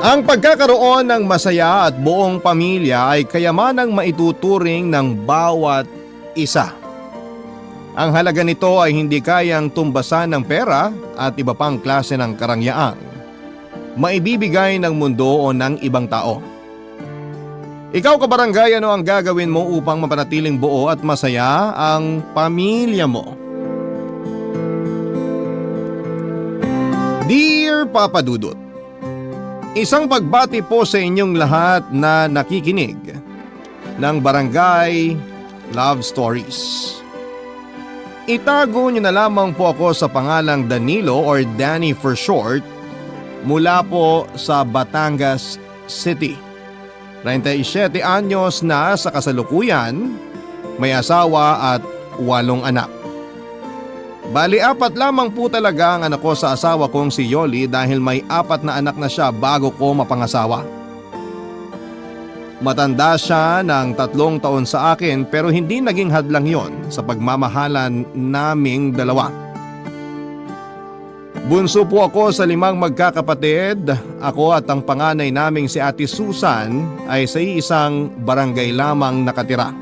Ang pagkakaroon ng masaya at buong pamilya ay kayamanang maituturing ng bawat isa. Ang halaga nito ay hindi kayang tumbasan ng pera at iba pang klase ng karangyaan maibibigay ng mundo o ng ibang tao. Ikaw kabarangay, ano ang gagawin mo upang mapanatiling buo at masaya ang pamilya mo? Dear Papa Dudut, isang pagbati po sa inyong lahat na nakikinig ng Barangay Love Stories. Itago niyo na lamang po ako sa pangalang Danilo or Danny for short mula po sa Batangas City. 37 anyos na sa kasalukuyan, may asawa at 8 anak. Bali 4 lamang po talaga ang anak ko sa asawa kong si Yoli dahil may 4 na anak na siya bago ko mapangasawa. Matanda siya ng 3 taon sa akin pero hindi naging hadlang yon sa pagmamahalan naming dalawa. Bunso po ako sa 5 magkakapatid. Ako at ang panganay naming si Ate Susan ay sa isang barangay lamang nakatira.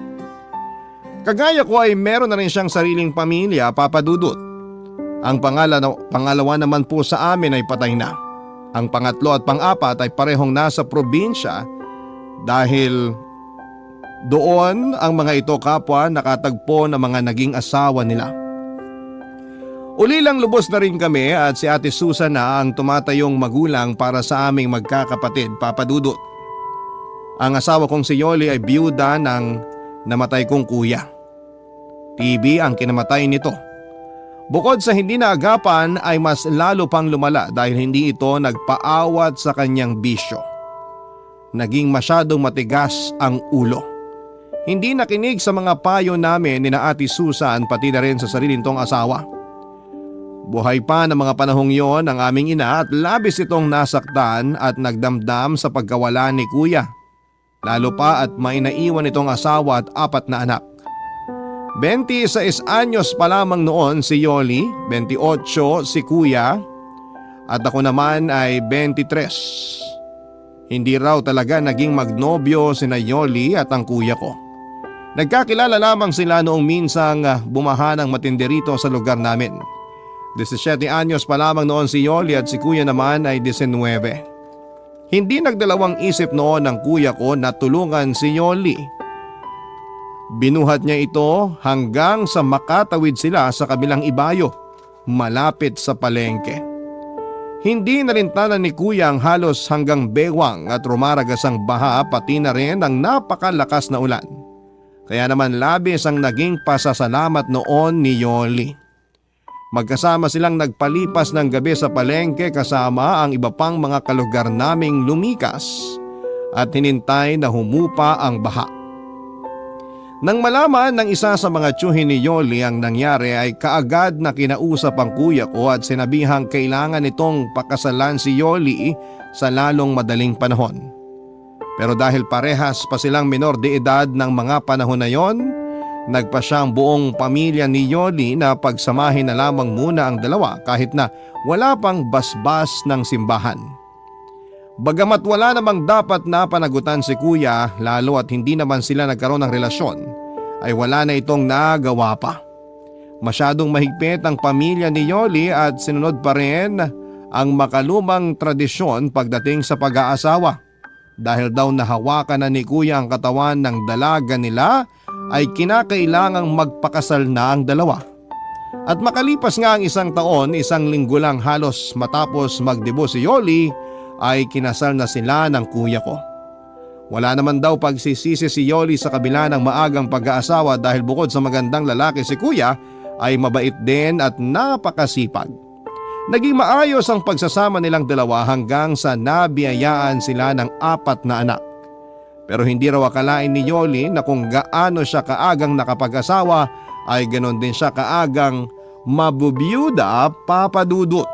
Kagaya ko ay meron na rin siyang sariling pamilya, Papa Dudut. Ang pangalawa naman po sa amin ay patay na. Ang pangatlo at pang-4 ay parehong nasa probinsya dahil doon ang mga ito kapwa nakatagpo ng mga naging asawa nila. Ulilang lubos na rin kami at si Ate Susan na ang tumatayong magulang para sa aming magkakapatid, Papa Dudut. Ang asawa kong si Yoli ay biyuda ng namatay kong kuya. TB ang kinamatay nito. Bukod sa hindi naagapan ay mas lalo pang lumala dahil hindi ito nagpaawat sa kanyang bisyo. Naging masyadong matigas ang ulo. Hindi nakinig sa mga payo namin ni na Ate Susan pati na rin sa sarili nitong asawa. Buhay pa ng mga panahong yon ang aming ina at labis itong nasaktan at nagdamdam sa pagkawala ni kuya. Lalo pa at may naiwan itong asawa at 4 na anak. 26 anyos pa lamang noon si Yoli, 28 si kuya at ako naman ay 23. Hindi raw talaga naging magnobyo sina Yoli at ang kuya ko. Nagkakilala lamang sila noong minsang bumaha ng matindi rito sa lugar namin. 17 anyos pa lamang noon si Yoli at si kuya naman ay 19. Hindi nagdalawang isip noon ng kuya ko na tulungan si Yoli. Binuhat niya ito hanggang sa makatawid sila sa kabilang ibayo, malapit sa palengke. Hindi narintanan ni kuya ang halos hanggang bewang at rumaragas ang baha pati na rin ang napakalakas na ulan. Kaya naman labis ang naging pasasalamat noon ni Yoli. Magkasama silang nagpalipas ng gabi sa palengke kasama ang iba pang mga kalugar naming lumikas at hinintay na humupa ang baha. Nang malaman ng isa sa mga tiyuhin ni Yoli ang nangyari ay kaagad na kinausap ang kuya ko at sinabihang kailangan itong pakasalan si Yoli sa lalong madaling panahon. Pero dahil parehas pa silang menor de edad ng mga panahon na yon, nagpa siyang buong pamilya ni Yoli na pagsamahin na lamang muna ang dalawa kahit na wala pang basbas ng simbahan. Bagamat wala namang dapat na panagutan si kuya lalo at hindi naman sila nagkaroon ng relasyon, ay wala na itong nagawa pa. Masyadong mahigpit ang pamilya ni Yoli at sinunod pa rin ang makalumang tradisyon pagdating sa pag-aasawa. Dahil daw nahawakan na ni kuya ang katawan ng dalaga nila ay kinakailangang magpakasal na ang dalawa. At makalipas nga ang 1 taon, 1 linggo lang halos matapos magdebo si Yoli ay kinasal na sila ng kuya ko. Wala naman daw pagsisisi si Yoli sa kabila ng maagang pag-aasawa dahil bukod sa magandang lalaki si kuya ay mabait din at napakasipag. Naging maayos ang pagsasama nilang dalawa hanggang sa nabiyayaan sila ng 4 na anak. Pero hindi raw akalain ni Yoli na kung gaano siya kaagang nakapag-asawa ay ganon din siya kaagang mabubiyuda, Papa Dudut.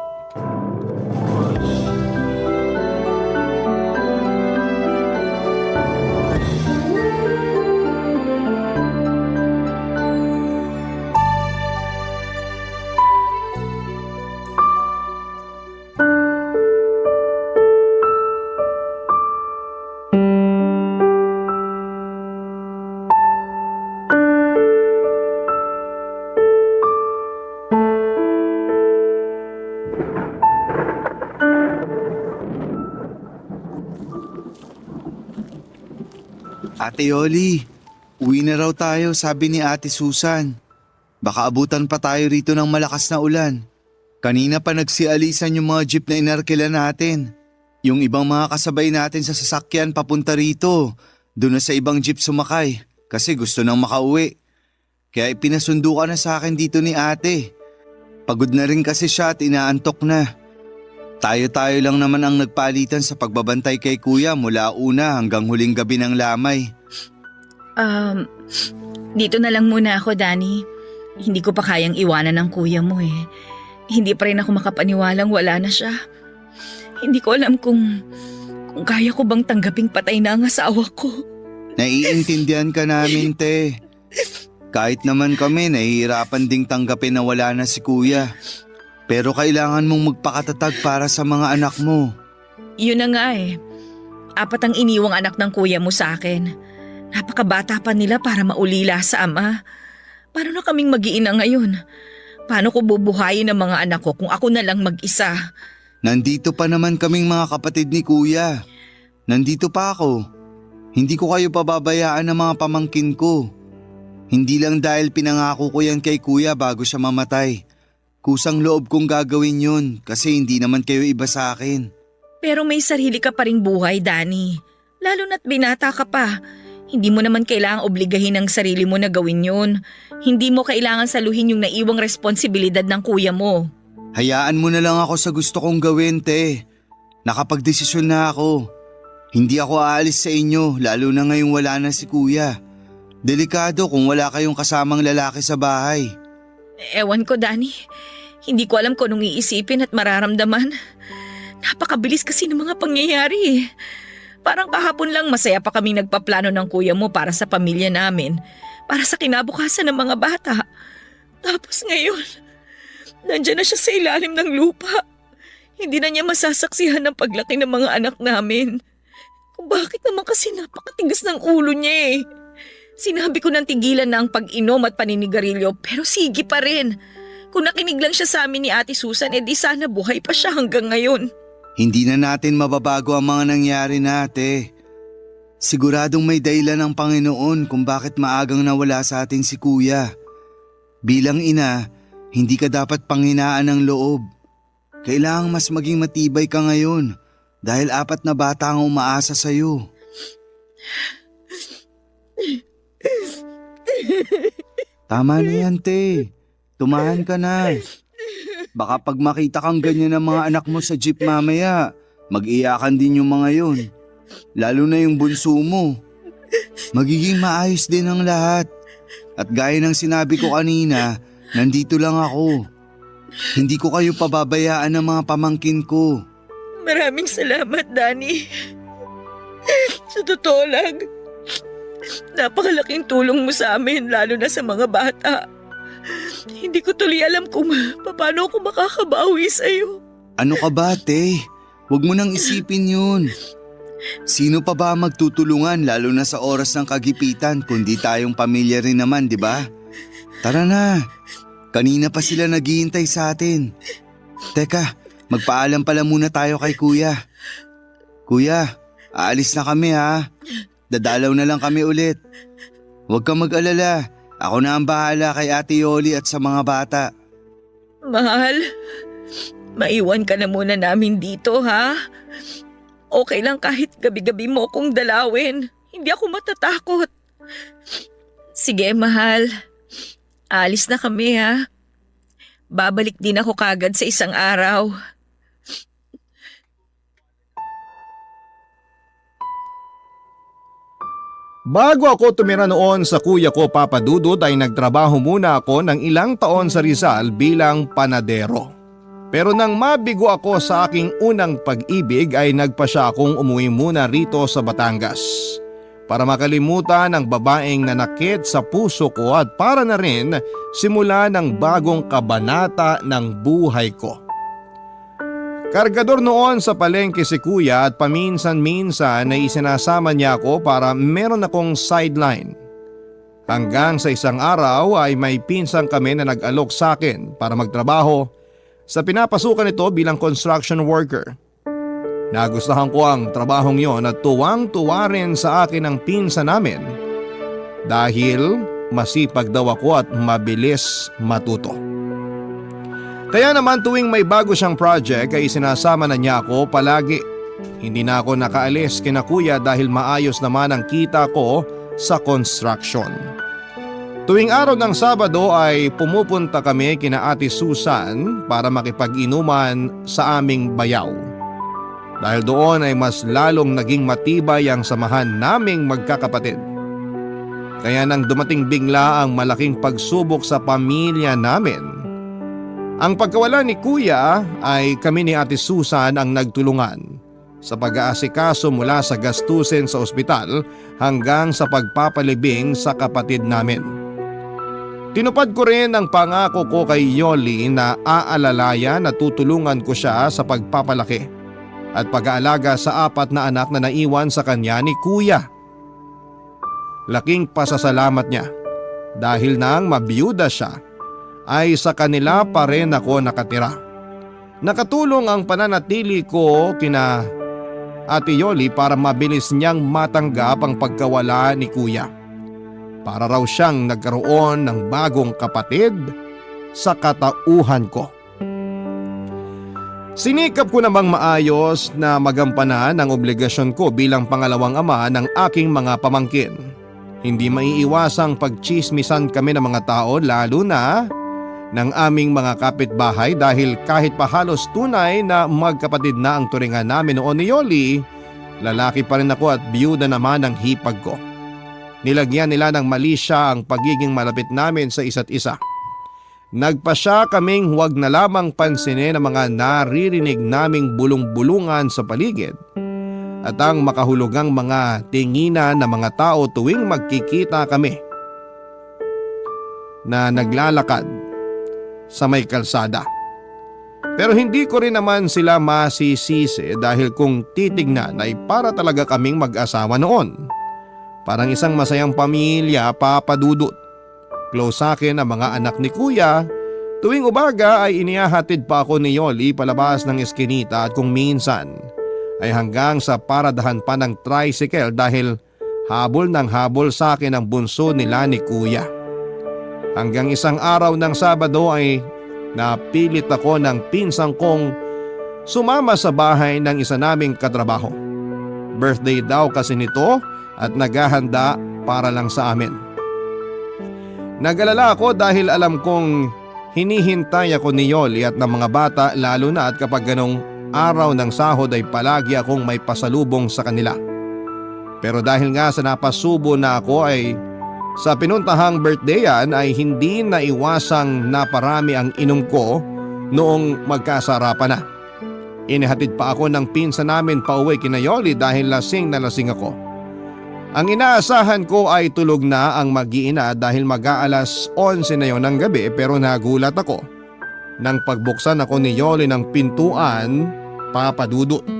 Ate Yoli, uwi na raw tayo, sabi ni Ate Susan. Baka abutan pa tayo rito ng malakas na ulan. Kanina pa nagsialisan yung mga jeep na inarkila natin. Yung ibang mga kasabay natin sa sasakyan papunta rito. Doon na sa ibang jeep sumakay kasi gusto nang makauwi. Kaya ipinasundo ka na sa akin dito ni ate. Pagod na rin kasi siya at inaantok na. Tayo-tayo lang naman ang nagpalitan sa pagbabantay kay kuya mula una hanggang huling gabi ng lamay. Dito na lang muna ako, Danny. Hindi ko pa kayang iwanan ng kuya mo eh. Hindi pa rin ako makapaniwalang wala na siya. Hindi ko alam kung kaya ko bang tanggaping patay na ang asawa ko. Naiintindihan ka namin, te. Kahit naman kami, nahihirapan ding tanggapin na wala na si kuya. Pero kailangan mong magpakatatag para sa mga anak mo. Yun na nga eh. 4 ang iniwang anak ng kuya mo sa akin. Napakabata pa nila para maulila sa ama. Paano na kaming mag-iina ngayon? Paano ko bubuhayin ang mga anak ko kung ako na lang mag-isa? Nandito pa naman kaming mga kapatid ni kuya. Nandito pa ako. Hindi ko kayo pababayaan ng mga pamangkin ko. Hindi lang dahil pinangako ko yan kay kuya bago siya mamatay. Kusang loob kong gagawin yun kasi hindi naman kayo iba sa akin. Pero may sarili ka pa ring buhay, Danny. Lalo na't binata ka pa. Hindi mo naman kailangang obligahin ang sarili mo na gawin yun. Hindi mo kailangan saluhin yung naiwang responsibilidad ng kuya mo. Hayaan mo na lang ako sa gusto kong gawin, te. Nakapagdesisyon na ako. Hindi ako aalis sa inyo lalo na ngayong wala na si kuya. Delikado kung wala kayong kasamang lalaki sa bahay. Ewan ko, Danny. Hindi ko alam kung anong iisipin at mararamdaman. Napakabilis kasi ng mga pangyayari. Parang kahapon lang masaya pa kaming nagpaplano ng kuya mo para sa pamilya namin. Para sa kinabukasan ng mga bata. Tapos ngayon, nandiyan na siya sa ilalim ng lupa. Hindi na niya masasaksihan ng paglaki ng mga anak namin. Kung bakit naman kasi napakatigas ng ulo niya eh. Sinabi ko nang tigilan na ang pag-inom at paninigarilyo pero sige pa rin. Kung nakinig lang siya sa amin ni Ate Susan, di sana buhay pa siya hanggang ngayon. Hindi na natin mababago ang mga nangyari nate. Siguradong may dahilan ng Panginoon kung bakit maagang nawala sa atin si kuya. Bilang ina, hindi ka dapat panghinaan ng loob. Kailangang mas maging matibay ka ngayon dahil 4 na bata ang umaasa sa'yo. Tama na yan, te. Tumahan ka na. Baka pag makita kang ganyan ng mga anak mo sa jeep mamaya, mag-iyakan din yung mga yun. Lalo na yung bunso mo. Magiging maayos din ang lahat. At gaya ng sinabi ko kanina, nandito lang ako. Hindi ko kayo pababayaan ng mga pamangkin ko. Maraming salamat, Danny. Sa totoo lang, napakalaking tulong mo sa amin lalo na sa mga bata. Hindi ko tuloy alam kung paano ako makakabawi sa'yo. Ano ka ba, te? Huwag mo nang isipin yun. Sino pa ba magtutulungan lalo na sa oras ng kagipitan kundi tayong pamilya rin naman, di ba? Tara na. Kanina pa sila naghihintay sa atin. Teka, magpaalam pala muna tayo kay kuya. Kuya, aalis na kami ha. Dadalaw na lang kami ulit. Huwag kang mag-alala. Ako na ang bahala kay Ate Yoli at sa mga bata. Mahal, maiwan ka na muna namin dito ha. Okay lang kahit gabi-gabi mo akong dalawin. Hindi ako matatakot. Sige mahal, alis na kami ha. Babalik din ako kagad sa isang araw. Bago ako tumira noon sa kuya ko Papa Dudut ay nagtrabaho muna ako ng ilang taon sa Rizal bilang panadero. Pero nang mabigo ako sa aking unang pag-ibig ay nagpasya akong umuwi muna rito sa Batangas. Para makalimutan ang babaeng nanakit sa puso ko at para na rin simula ng bagong kabanata ng buhay ko. Kargador noon sa palengke si kuya at paminsan-minsan ay isinasama niya ako para meron akong sideline. Hanggang sa isang araw ay may pinsang kami na nag-alok sa akin para magtrabaho sa pinapasukan nito bilang construction worker. Nagustuhan ko ang trabahong yon at tuwang-tuwa rin sa akin ang pinsan namin dahil masipag daw ako at mabilis matuto. Kaya naman tuwing may bago siyang project ay sinasama na niya ako palagi. Hindi na ako nakaalis kina kuya dahil maayos naman ang kita ko sa construction. Tuwing araw ng Sabado ay pumupunta kami kina Ate Susan para makipag-inuman sa aming bayaw. Dahil doon ay mas lalong naging matibay ang samahan naming magkakapatid. Kaya nang dumating bigla ang malaking pagsubok sa pamilya namin, ang pagkawala ni Kuya ay kami ni Ate Susan ang nagtulungan sa pag-aasikaso mula sa gastusin sa ospital hanggang sa pagpapalibing sa kapatid namin. Tinupad ko rin ang pangako ko kay Yoli na aalalayan at tutulungan ko siya sa pagpapalaki at pag-aalaga sa 4 na anak na naiwan sa kanya ni Kuya. Laking pasasalamat niya dahil nang mabiyuda siya ay sa kanila pa rin ako nakatira. Nakatulong ang pananatili ko kina Ate Yoli para mabilis niyang matanggap ang pagkawala ni Kuya. Para raw siyang nagkaroon ng bagong kapatid sa katauhan ko. Sinikap ko namang maayos na magampanan ang obligasyon ko bilang pangalawang ama ng aking mga pamangkin. Hindi maiiwasang pagtsismisan kami ng mga tao lalo na ng aming mga kapitbahay dahil kahit pa halos tunay na magkapatid na ang turingan namin noon ni Yoli, lalaki pa rin ako at biyuda naman ang hipag ko. Nilagyan nila ng mali siya ang pagiging malapit namin sa isa't isa. Nagpasya kaming huwag na lamang pansinin ang mga naririnig naming bulong-bulungan sa paligid at ang makahulugang mga tinginan ng mga tao tuwing magkikita kami na naglalakad sa may kalsada. Pero hindi ko rin naman sila masisisi dahil kung titignan ay para talaga kaming mag-asawa noon. Parang isang masayang pamilya, Papa Dudut. Close sa akin ang mga anak ni Kuya. Tuwing umaga ay inihahatid pa ako ni Yoli palabas ng eskinita at kung minsan ay hanggang sa paradahan pa ng tricycle dahil habol ng habol sa akin ang bunso nila ni Kuya. Hanggang isang araw ng Sabado ay napilit ako ng pinsang kong sumama sa bahay ng isa naming katrabaho. Birthday daw kasi nito at naghahanda para lang sa amin. Nag-alala ako dahil alam kong hinihintay ako ni Yoli at ng mga bata lalo na at kapag ganong araw ng sahod ay palagi akong may pasalubong sa kanila. Pero dahil nga sa napasubo na ako ay sa pinuntahang birthdayan ay hindi na iwasang naparami ang inom ko noong magkasarapan na. Inihatid pa ako ng pinsan namin pauwi kina Yoli dahil lasing na lasing ako. Ang inaasahan ko ay tulog na ang mag-iina dahil mag-aalas 11 na yon ng gabi pero nagulat ako nang pagbuksan ako ni Yoli ng pintuan, Papa Dudut.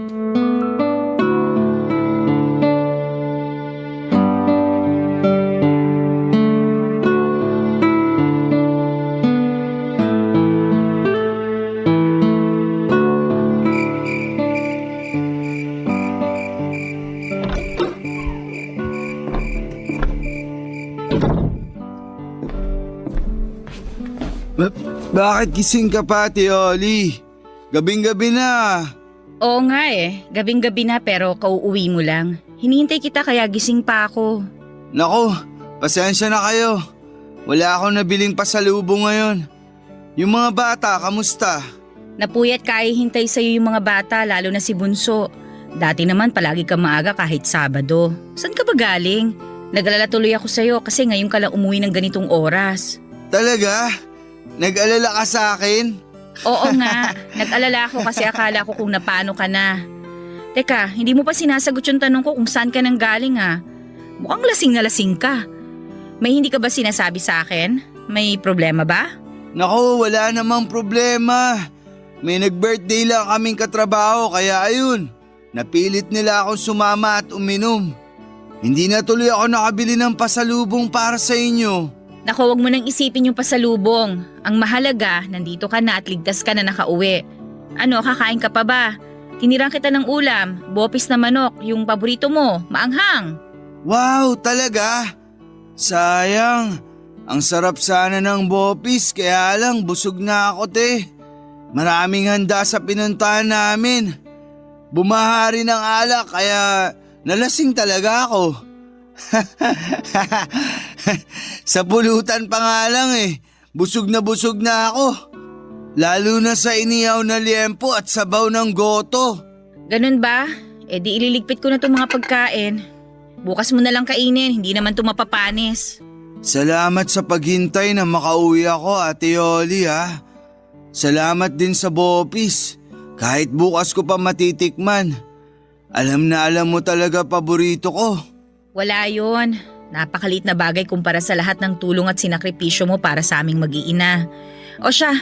Bakit gising ka pa, Ate Yoli? Gabing-gabi na. Oo nga gabing-gabi na pero kauuwi mo lang. Hinihintay kita kaya gising pa ako. Naku, pasensya na kayo. Wala akong nabiling pasalubong ngayon. Yung mga bata, kamusta? Napuyat kaya hintay sa'yo yung mga bata lalo na si Bunso. Dati naman palagi ka maaga kahit Sabado. Saan ka ba galing? Nag-alala tuloy ako sa'yo kasi ngayon ka lang umuwi ng ganitong oras. Talaga? Nag-alala ka sa akin? Oo nga, nag-alala ako kasi akala ko kung napano ka na. Teka, hindi mo pa sinasagot yung tanong ko kung saan ka nang galing ah. Mukhang lasing na lasing ka. May hindi ka ba sinasabi sa akin? May problema ba? Naku, wala namang problema. May nag-birthday lang kaming katrabaho kaya ayun, napilit nila akong sumama at uminom. Hindi na tuloy ako nakabili ng pasalubong para sa inyo. Naku, wag mo nang isipin yung pasalubong. Ang mahalaga, nandito ka na at ligtas ka na nakauwi. Ano, kakain ka pa ba? Tinirang kita ng ulam, bopis na manok, yung paborito mo, maanghang. Wow, talaga? Sayang. Ang sarap sana ng bopis, kaya lang busog na ako, te. Maraming handa sa pinuntahan namin. Bumaha rin ng alak kaya nalasing talaga ako. Sa pulutan pa nga lang busog na ako. Lalo na sa inihaw na liempo at sabaw ng goto. Ganun ba? E di ililigpit ko na itong mga pagkain. Bukas mo na lang kainin, hindi naman ito mapapanis. Salamat sa paghintay na makauwi ako, Ate Yoli ha. Salamat din sa bopis. Kahit bukas ko pa matitikman. Alam na alam mo talaga paborito ko. Wala yon. Napakalit na bagay kumpara sa lahat ng tulong at sinakripisyo mo para sa aming mag-iina. O siya,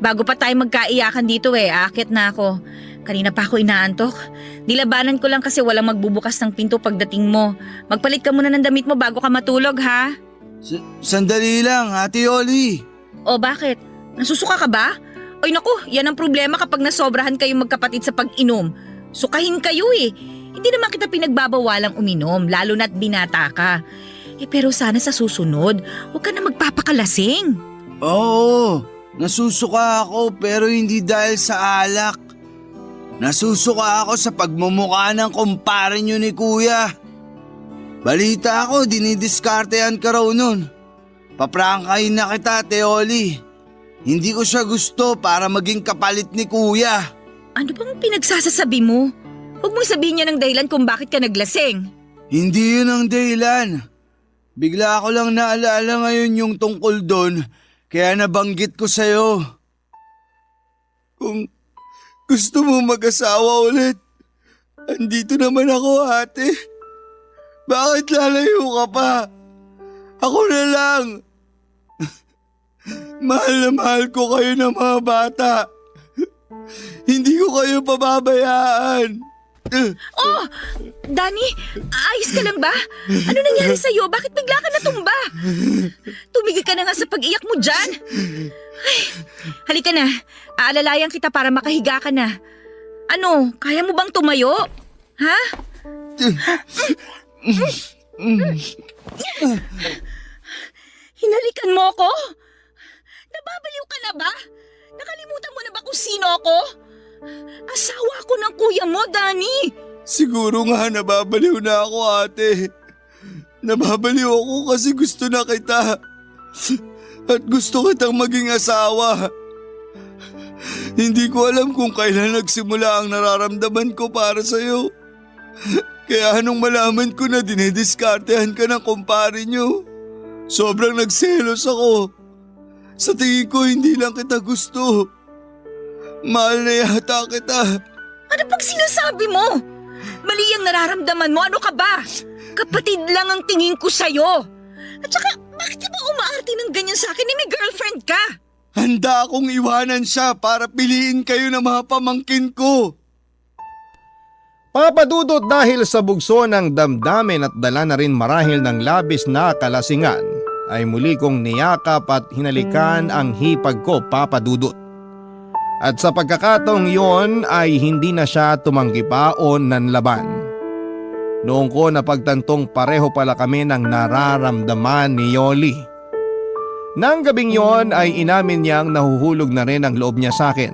bago pa tayo magkaiyakan dito aakit na ako. Kanina pa ako inaantok. Nilabanan ko lang kasi walang magbubukas ng pinto pagdating mo. Magpalit ka muna ng damit mo bago ka matulog ha? Sandali lang, Ate Yoli. O bakit? Nasusuka ka ba? Oy naku, yan ang problema kapag nasobrahan kayong magkapatid sa pag-inom. Sukahin kayo Hindi naman kita pinagbabawalang uminom, lalo na't binata ka. Pero sana sa susunod, huwag ka na magpapakalasing. Oo, nasusuka ako pero hindi dahil sa alak. Nasusuka ako sa pagmumukha ng kumpare nyo ni Kuya. Balita ako, dinidiskartehan ka raw nun. Paprangkahin na kita, Teoli. Hindi ko siya gusto para maging kapalit ni Kuya. Ano bang pinagsasasabi mo? Huwag mong sabihin niya ng dahilan kung bakit ka naglasing. Hindi yun ang dahilan. Bigla ko lang naalala ngayon yung tungkol doon, kaya nabanggit ko sa'yo. Kung gusto mo mag-asawa ulit, andito naman ako, ate. Bakit lalayo ka pa? Ako na lang. Mahal na mahal ko kayo ng mga bata. Hindi ko kayo pababayaan. Oh! Danny, ayos ka lang ba? Ano nangyari sa'yo? Bakit bigla ka natumba? Tumigil ka na nga sa pag-iyak mo dyan. Ay, halika na. Aalalayan kita para makahiga ka na. Ano, kaya mo bang tumayo? Ha? Hinalikan mo ko? Nababaliw ka na ba? Nakalimutan mo na ba kung sino ako? Asawa ko ng kuya mo, Danny. Siguro nga nababaliw na ako, ate. Nababaliw ako kasi gusto na kita. At gusto kitang maging asawa. Hindi ko alam kung kailan nagsimula ang nararamdaman ko para sa'yo. Kaya nung malaman ko na dinidiskartehan ka ng kumpare nyo, sobrang nagselos ako. Sa tingin ko hindi lang kita gusto. Mahal na yata kita. Ano pag sinasabi mo? Mali ang nararamdaman mo, ano ka ba? Kapatid lang ang tingin ko sa'yo. At saka, bakit ka ba umaarte ng ganyan sa akin? May girlfriend ka. Handa akong iwanan siya para piliin kayo ng mga pamangkin ko. Papadudot dahil sa bugso ng damdamin at dala na rin marahil ng labis na kalasingan, ay muli kong niyakap at hinalikan ang hipag ko, Papadudot. At sa pagkakataong yon ay hindi na siya tumanggi pa o nanlaban. Noong ko napagtantong pareho pala kami ng nararamdaman ni Yoli. Nang gabing yon ay inamin niyang nahuhulog na rin ang loob niya sa akin.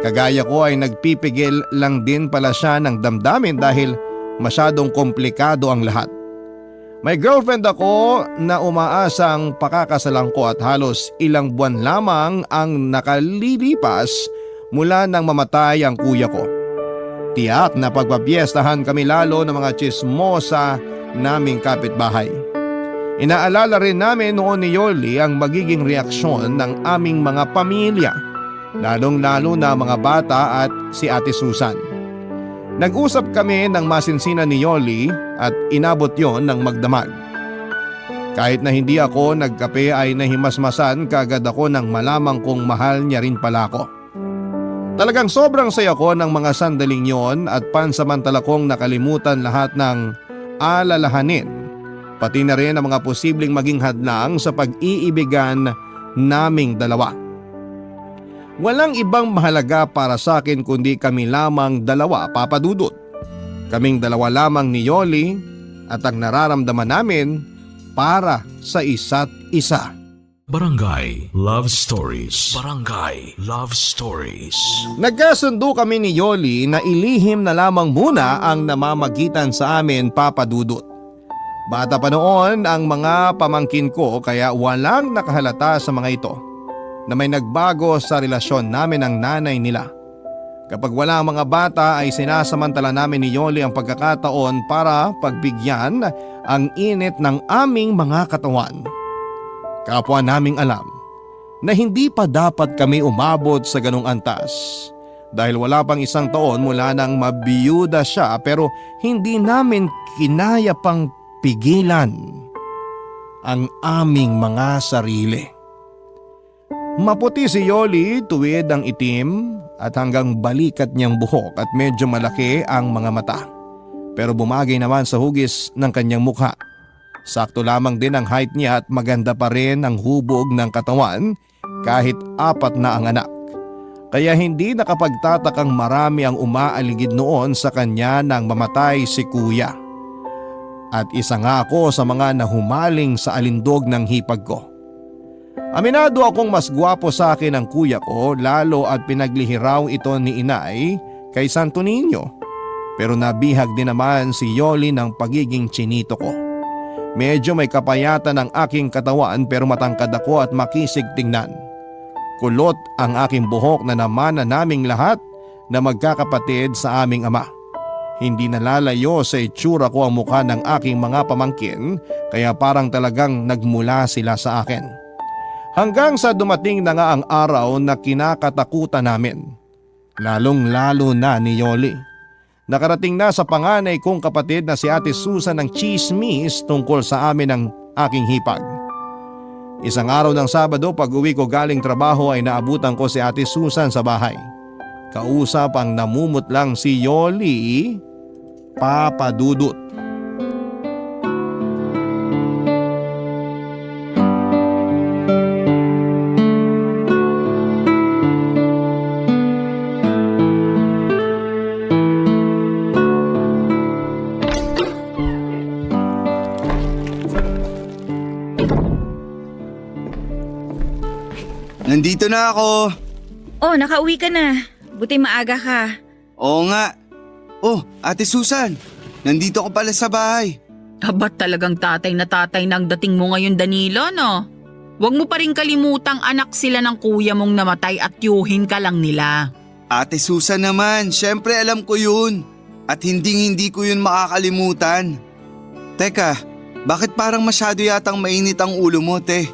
Kagaya ko ay nagpipigil lang din pala siya ng damdamin dahil masyadong komplikado ang lahat. May girlfriend ako na umaasang pakakasalan ko at halos ilang buwan lamang ang nakalilipas mula nang mamatay ang kuya ko. Tiyak na pagpapiestahan kami lalo ng mga tsismosa naming kapitbahay. Inaalala rin namin noon ni Yoli ang magiging reaksyon ng aming mga pamilya, lalong-lalo na mga bata at si Ate Susan. Nag-usap kami ng masinsinan ni Yoli at inabot yon ng magdamag. Kahit na hindi ako nagkape ay nahimasmasan kagad ako nang malamang kong mahal niya rin pala ako. Talagang sobrang saya ko ng mga sandaling yon at pansamantala kong nakalimutan lahat ng alalahanin, pati na rin ang mga posibleng maging hadlang sa pag-iibigan naming dalawa. Walang ibang mahalaga para sa akin kundi kami lamang dalawa, Papa Dudut. Kaming dalawa lamang ni Yoli at ang nararamdaman namin para sa isa't isa. Barangay Love Stories. Barangay Love Stories. Nagkasundo kami ni Yoli na ilihim na lamang muna ang namamagitan sa amin, Papa Dudut. Bata pa noon ang mga pamangkin ko kaya walang nakahalata sa mga ito na may nagbago sa relasyon namin ng nanay nila. Kapag wala ang mga bata ay sinasamantala namin ni Yoli ang pagkakataon para pagbigyan ang init ng aming mga katawan. Kapwa naming alam na hindi pa dapat kami umabot sa ganong antas dahil wala pang isang taon mula nang mabiyuda siya pero hindi namin kinaya pang pigilan ang aming mga sarili. Maputi si Yoli, tuwid ang itim at hanggang balikat niyang buhok at medyo malaki ang mga mata. Pero bumagay naman sa hugis ng kanyang mukha. Sakto lamang din ang height niya at maganda pa rin ang hubog ng katawan kahit 4 na ang anak. Kaya hindi nakapagtatakang marami ang umaaligid noon sa kanya nang mamatay si kuya. At isa nga ako sa mga nahumaling sa alindog ng hipag ko. Aminado akong mas gwapo sa akin ang kuya ko lalo at pinaglihiraw ito ni inay kay Santo Niño. Pero nabihag din naman si Yoli ng pagiging chinito ko. Medyo may kapayatan ang aking katawan pero matangkad ako at makisig tingnan. Kulot ang aking buhok na namana naming lahat na magkakapatid sa aming ama. Hindi nalalayo sa itsura ko ang mukha ng aking mga pamangkin kaya parang talagang nagmula sila sa akin. Hanggang sa dumating na nga ang araw na kinakatakutan namin. Lalong-lalo na ni Yoli. Nakarating na sa panganay kong kapatid na si Ate Susan ng chismis tungkol sa amin ng aking hipag. Isang araw ng Sabado pag uwi ko galing trabaho ay naabutan ko si Ate Susan sa bahay. Kausap ang namumutlang si Yoli, Papa Dudut. Nandito na ako. Oh, nakauwi ka na. Buti maaga ka. Oo nga. Oh, Ate Susan, nandito ko pala sa bahay. Ba't talagang tatay na tatay na ang dating mo ngayon, Danilo, no? Huwag mo pa rin kalimutang anak sila ng kuya mong namatay at yuhin ka lang nila. Ate Susan naman, syempre alam ko yun. At hindi ko yun makakalimutan. Teka, bakit parang masyado yatang mainit ang ulo mo, te?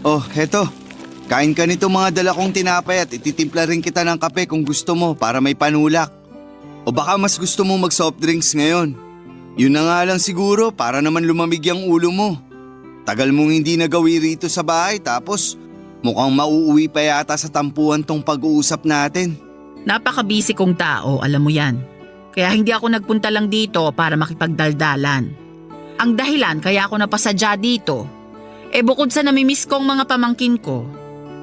Oh, heto. Kain ka nito mga dala kong tinapay at ititimpla rin kita ng kape kung gusto mo para may panulak. O baka mas gusto mo mag soft drinks ngayon. Yun na nga lang siguro para naman lumamig ang ulo mo. Tagal mong hindi nagawi rito sa bahay tapos mukhang mauuwi pa yata sa tampuan tong pag-uusap natin. Napaka-busy kong tao, alam mo yan. Kaya hindi ako nagpunta lang dito para makipagdaldalan. Ang dahilan kaya ako napasadya dito, bukod sa namimiss kong mga pamangkin ko,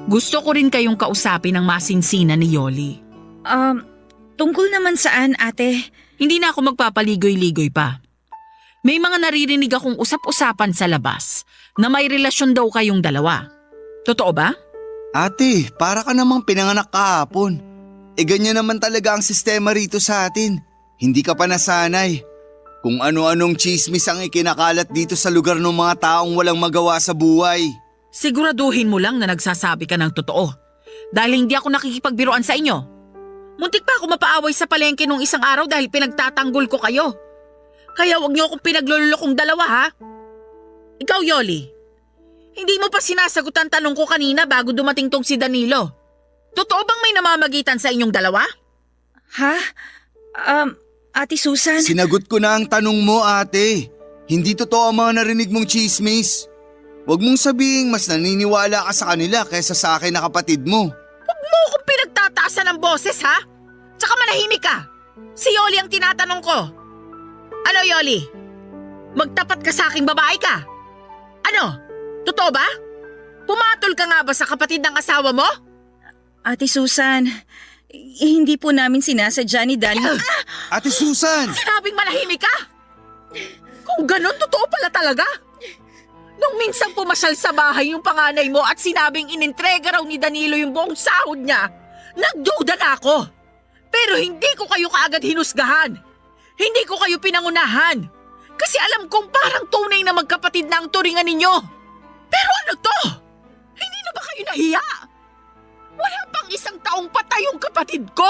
gusto ko rin kayong kausapin ng masinsinan ni Yoli. Tungkol naman saan, ate? Hindi na ako magpapaligoy-ligoy pa. May mga naririnig akong usap-usapan sa labas na may relasyon daw kayong dalawa. Totoo ba? Ate, para ka namang pinanganak kahapon. Ganyan naman talaga ang sistema rito sa atin. Hindi ka pa nasanay. Kung ano-anong chismis ang ikinakalat dito sa lugar ng mga taong walang magawa sa buhay. Siguraduhin mo lang na nagsasabi ka ng totoo. Dahil hindi ako nakikipagbiruan sa inyo. Muntik pa ako mapaaway sa palengke nung isang araw dahil pinagtatanggol ko kayo. Kaya wag niyo akong pinaglululokong dalawa, ha? Ikaw, Yoli. Hindi mo pa sinasagot ang tanong ko kanina bago dumating tong si Danilo. Totoo bang may namamagitan sa inyong dalawa? Ha? Ate Susan? Sinagot ko na ang tanong mo, ate. Hindi totoo ang mga narinig mong chismis. Huwag mong sabihing mas naniniwala ka sa kanila kaysa sa akin na kapatid mo. Huwag mo akong pinagtataasan ng boses, ha? Tsaka manahimik ka. Si Yoli ang tinatanong ko. Ano, Yoli? Magtapat ka sa aking babae ka? Ano? Totoo ba? Pumatol ka nga ba sa kapatid ng asawa mo? Ate Susan, hindi po namin sinasadya ni Danny. Ate Susan! Sinabing manahimik ka! Kung ganun, totoo pala talaga. Nung minsan pumasyal sa bahay yung panganay mo at sinabing inintrega raw ni Danilo yung buong sahod niya, nagduda na ako. Pero hindi ko kayo kaagad hinusgahan. Hindi ko kayo pinangunahan. Kasi alam kong parang tunay na magkapatid na ang turingan ninyo. Pero ano to? Hindi na ba kayo nahiya? Wala pang 1 taong patay yung kapatid ko.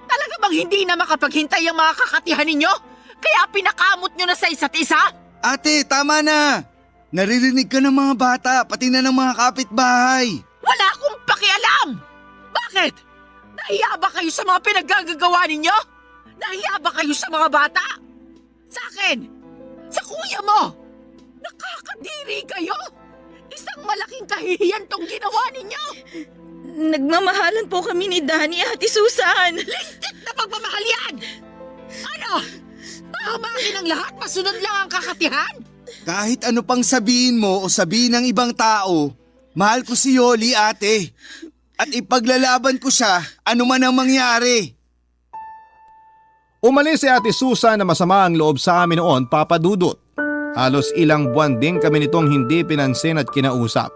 Talaga bang hindi na makapaghintay ang mga kakatihan ninyo? Kaya pinakamot nyo na sa isa't isa? Ate, tama na! Naririnig ka ng mga bata, pati na ng mga kapitbahay. Wala akong pakialam! Bakit? Nahiya ba kayo sa mga pinaggagawa ninyo? Nahiya ba kayo sa mga bata? Sa akin? Sa kuya mo? Nakakadiri kayo? Isang malaking kahihiyan tong ginawa ninyo! Nagmamahalan po kami ni Danny, Ate Susan. Lintik na pagmamahal yan! Ano? Pahamakin ang lahat, masunod lang ang kakatihan? Kahit ano pang sabihin mo o sabihin ng ibang tao, mahal ko si Yoli, ate. At ipaglalaban ko siya, ano man ang mangyari. Umalis si Ate Susan na masama ang loob sa amin noon, Papa Dudut. Halos ilang buwan din kami nitong hindi pinansin at kinausap.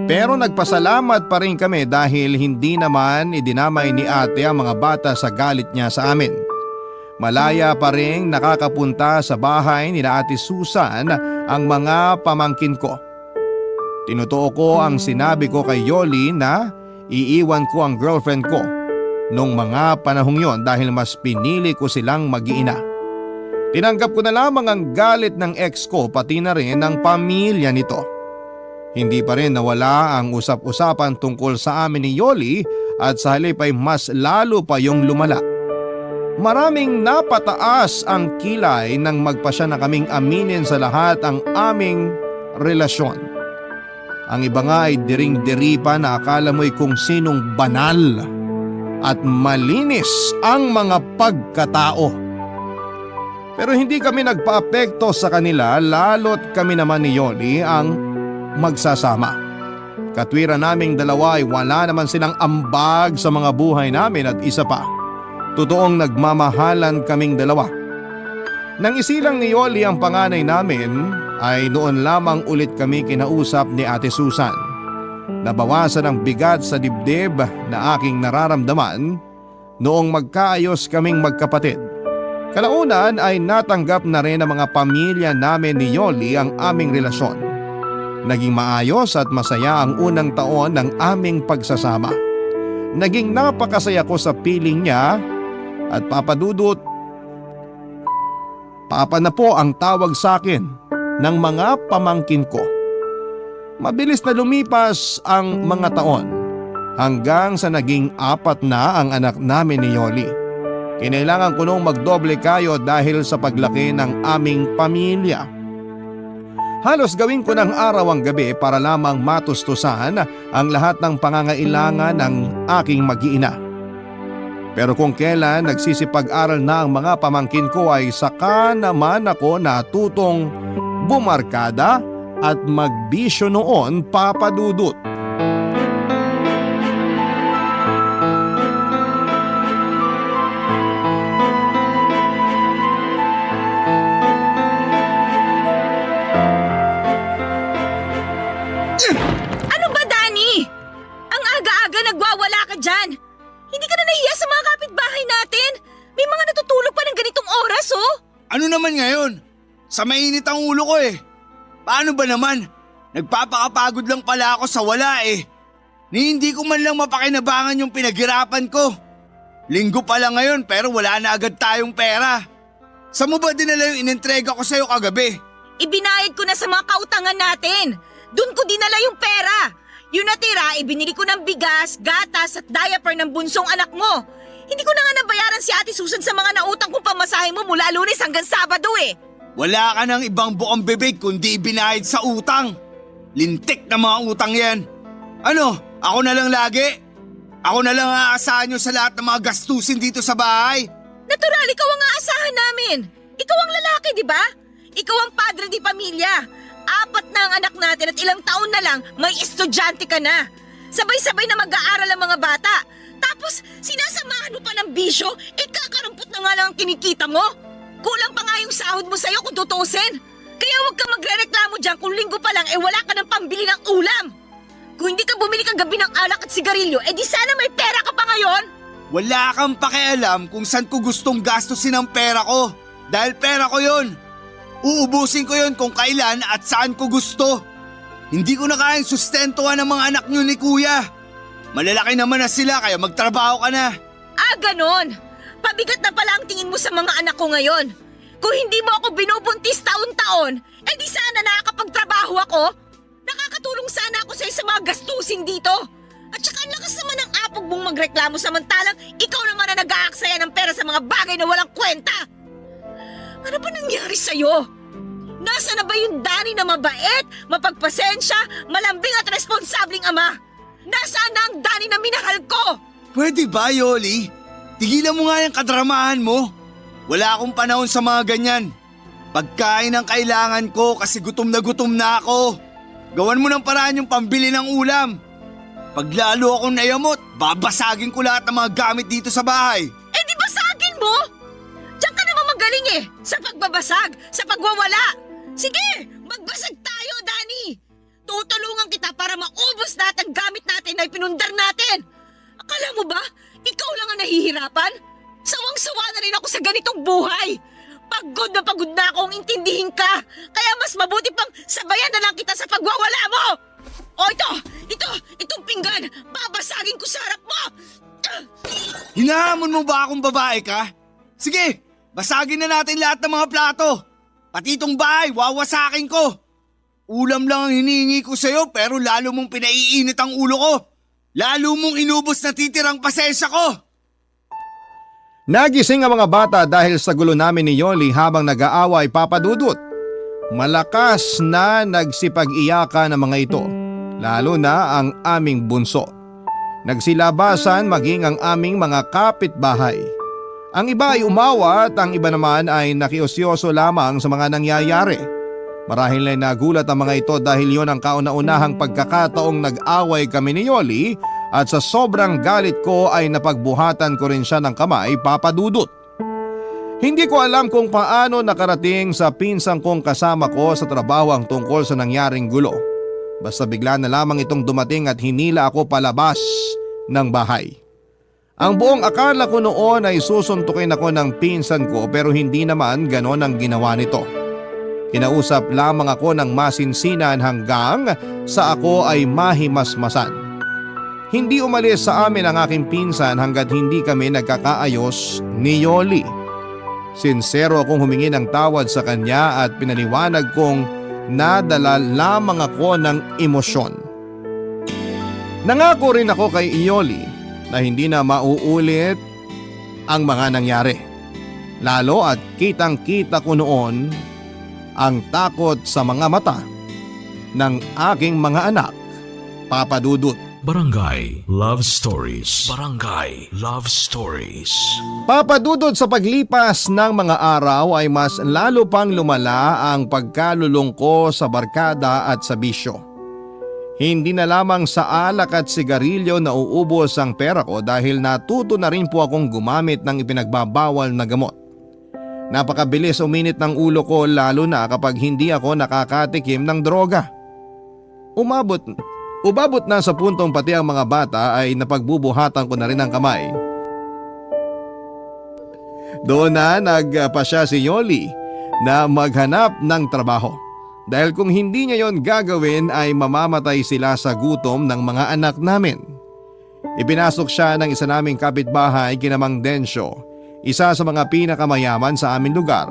Pero nagpasalamat pa rin kami dahil hindi naman idinamay ni ate ang mga bata sa galit niya sa amin. Malaya pa rin nakakapunta sa bahay ni Ate Susan ang mga pamangkin ko. Tinutuo ko ang sinabi ko kay Yoli na iiwan ko ang girlfriend ko nung mga panahong yon dahil mas pinili ko silang mag-iina. Tinanggap ko na lamang ang galit ng ex ko pati na rin ang pamilya nito. Hindi pa rin nawala ang usap-usapan tungkol sa amin ni Yoli at sa halip ay mas lalo pa yung lumala. Maraming napataas ang kilay nang magpasya na kaming aminin sa lahat ang aming relasyon. Ang iba nga ay diring-diri pa na akala mo'y kung sinong banal at malinis ang mga pagkatao. Pero hindi kami nagpaapekto sa kanila lalo't kami naman ni Yoli ang magsasama. Katwiran naming dalawa ay wala naman silang ambag sa mga buhay namin at isa pa, totoong nagmamahalan kaming dalawa. Nang isilang ni Yoli ang panganay namin ay noon lamang ulit kami kinausap ni Ate Susan. Nabawasan ang bigat sa dibdib na aking nararamdaman noong magkaayos kaming magkapatid. Kalaunan ay natanggap na rin ng mga pamilya namin ni Yoli ang aming relasyon. Naging maayos at masaya ang unang taon ng aming pagsasama. Naging napakasaya ko sa piling niya at Papa Dudut, Papa na po ang tawag sa akin ng mga pamangkin ko. Mabilis na lumipas ang mga taon hanggang sa naging 4 na ang anak namin ni Yoli. Kinailangan ko nung magdoble kayo dahil sa paglaki ng aming pamilya. Halos gawin ko ng araw ang gabi para lamang matustusan ang lahat ng pangangailangan ng aking mag-iina. Pero kung kailan nagsisipag-aral na ang mga pamangkin ko ay saka naman ako natutong bumarkada at magbisyo noon, Papa Dudut. Ano ba, Danny? Ang aga-aga nagwawala ka dyan. Hindi ka na nahiya sa mga kapitbahay natin. May mga natutulog pa ng ganitong oras, oh. Ano naman ngayon? Sa mainit ang ulo ko eh. Paano ba naman? Nagpapakapagod lang pala ako sa wala eh. Ni hindi ko man lang mapakinabangan yung pinaghirapan ko. Linggo pa lang ngayon pero wala na agad tayong pera. Saan mo ba dinala yung inintrega ko sa'yo kagabi? Ibinayad ko na sa mga kautangan natin. Doon ko dinala yung pera. Yung natira, ibinili ko ng bigas, gatas at diaper ng bunsong anak mo. Hindi ko na nga nabayaran si Ate Susan sa mga nautang kong pamasahe mo mula Lunes hanggang Sabado eh. Wala ka ng ibang bukang bibig kundi ibinayad sa utang. Lintik na mga utang yan. Ano, ako na lang lagi? Ako na lang aasahan nyo sa lahat ng mga gastusin dito sa bahay? Natural, ikaw ang aasahan namin. Ikaw ang lalaki, di ba? Ikaw ang padre di pamilya. 4 na ang anak natin at ilang taon na lang may estudyante ka na. Sabay-sabay na mag-aaral ang mga bata. Tapos sinasamahan mo pa ng bisyo, kakarampot na nga lang ang kinikita mo. Kulang pa nga yung sahod mo sa'yo kung tutuusin. Kaya huwag kang magre-reklamo dyan kung linggo pa lang wala ka ng pambili ng ulam. Kung hindi ka bumili kagabi ng alak at sigarilyo, di sana may pera ka pa ngayon. Wala kang pakialam kung saan ko gustong gastusin ang pera ko. Dahil pera ko yon. Uubusin ko yon kung kailan at saan ko gusto. Hindi ko na kayang sustentuhan ang mga anak nyo ni Kuya. Malalaki naman na sila kaya magtrabaho ka na. Ganon. Pabigat na pala ang tingin mo sa mga anak ko ngayon. Kung hindi mo ako binubuntis taon-taon, di sana nakakapagtrabaho ako. Nakakatulong sana ako sa mga gastusin dito. At saka ang lakas naman ng apog mong magreklamo samantalang ikaw naman na nag-aaksaya ng pera sa mga bagay na walang kwenta. Ano ba nangyari sa'yo? Nasa na ba yung Danny na mabait, mapagpasensya, malambing at responsabling ama? Nasaan na ang Danny na minahal ko? Pwede ba, Yoli? Tigilan mo nga yung kadramahan mo. Wala akong panahon sa mga ganyan. Pagkain ang kailangan ko kasi gutom na ako. Gawan mo ng paraan yung pambili ng ulam. Pag lalo akong nayamot, babasagin ko lahat ng mga gamit dito sa bahay. Di basagin mo? Diyan ka naman magaling sa pagbabasag, sa pagwawala. Sige, magbasag tayo, Danny. Tutulungan kita para maubos lahat ang gamit natin na ipinundar natin. Akala mo ba, ikaw lang ang nahihirapan? Sawang-sawa na rin ako sa ganitong buhay. Pagod na akong intindihin ka. Kaya mas mabuti pang sabayan na lang kita sa pagwawala mo. Itong pinggan, babasagin ko sa harap mo. Hinahamon mo ba akong babae ka? Sige, basagin na natin lahat ng mga plato. Pati itong bahay, wawasakin ko. Ulam lang ang hinihingi ko sa'yo pero lalo mong pinaiinit ang ulo ko. Lalo mong inubos na titirang pasensya ko. Nagising ang mga bata dahil sa gulo namin ni Yoli habang nag-aaway papadudot. Malakas na nagsipag-iyakan ang mga ito, lalo na ang aming bunso. Nagsilabasan maging ang aming mga kapitbahay. Ang iba ay umawa at ang iba naman ay nakiosyoso lamang sa mga nangyayari. Marahil ay nagulat ang mga ito dahil yon ang kauna-unahang pagkakataong nag-away kami ni Yoli at sa sobrang galit ko ay napagbuhatan ko rin siya ng kamay papadudot. Hindi ko alam kung paano nakarating sa pinsang kong kasama ko sa trabaho ang tungkol sa nangyaring gulo. Basta bigla na lamang itong dumating at hinila ako palabas ng bahay. Ang buong akala ko noon ay susuntukin ako ng pinsan ko pero hindi naman ganon ang ginawa nito. Kinausap lamang ako ng masinsinan hanggang sa ako ay mahimasmasan. Hindi umalis sa amin ang aking pinsan hanggat hindi kami nagkakaayos ni Yoli. Sinsero akong humingi ng tawad sa kanya at pinaliwanag kong nadala lamang ako ng emosyon. Nangako rin ako kay Yoli na hindi na mauulit ang mga nangyari. Lalo at kitang-kita ko noon ang takot sa mga mata ng aking mga anak, papadudot. Barangay Love Stories. Barangay Love Stories. Papadudod sa paglipas ng mga araw ay mas lalo pang lumala ang pagkalulong ko sa barkada at sa bisyo. Hindi na lamang sa alak at sigarilyo na uubos ang pera ko dahil natuto na rin po akong gumamit ng ipinagbabawal na gamot. Napakabilis uminit ng ulo ko lalo na kapag hindi ako nakakatikim ng droga. Umabot na sa puntong pati ang mga bata ay napagbubuhatan ko na rin ang kamay. Doon na nagpasya si Yoli na maghanap ng trabaho. Dahil kung hindi niya yon gagawin ay mamamatay sila sa gutom ng mga anak namin. Ipinasok siya ng isa naming kapitbahay kina Mang Densyo, isa sa mga pinakamayaman sa aming lugar.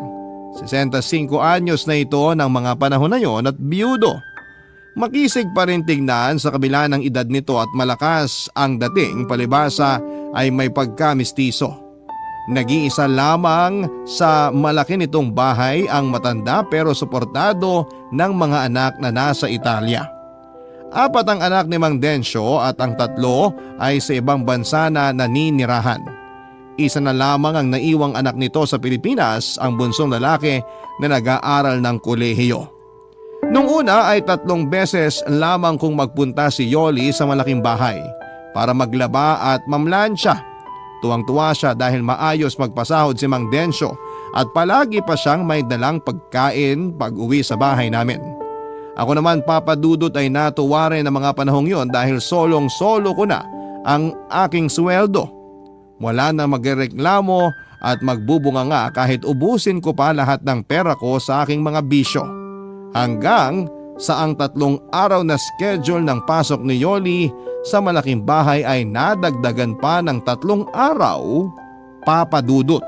65 anyos na ito ng mga panahon na yon at biyudo. Makisig pa rin tignan sa kabila ng edad nito at malakas ang dating palibasa ay may pagkamistiso. Nag-iisa lamang sa malaki nitong bahay ang matanda pero suportado ng mga anak na nasa Italia. 4 ang anak ni Mang Densyo at ang 3 ay sa ibang bansa na naninirahan. Isa na lamang ang naiwang anak nito sa Pilipinas, ang bunsong lalaki na nag-aaral ng kolehiyo. Nung una ay 3 beses lamang kung magpunta si Yoli sa malaking bahay para maglaba at mamlansya. Tuwang-tuwa siya dahil maayos magpasahod si Mang Densyo at palagi pa siyang may dalang pagkain pag uwi sa bahay namin. Ako naman, Papa Dudut, ay natuwa rin ng mga panahong yon dahil solong-solo ko na ang aking sweldo. Wala na magreklamo at magbubunga nga kahit ubusin ko pa lahat ng pera ko sa aking mga bisyo. Hanggang sa ang 3 araw na schedule ng pasok ni Yoli sa malaking bahay ay nadagdagan pa ng 3 araw, Papa Dudut.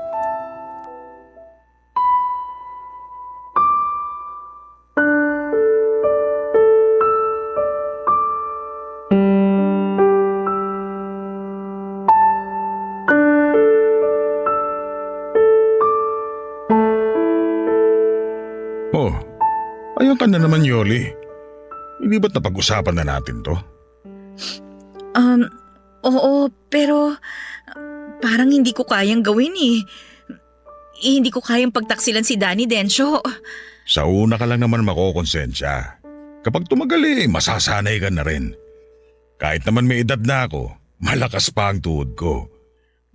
Oh, ayan ka na naman, Yoli. Hindi ba't napag-usapan na natin to? Oo, pero parang hindi ko kayang gawin eh. Hindi ko kayang pagtaksilan si Danny, Densyo. Sa una ka lang naman makokonsensya. Kapag tumagal masasanay ka na rin. Kahit naman may edad na ako, malakas pa ang tuhod ko.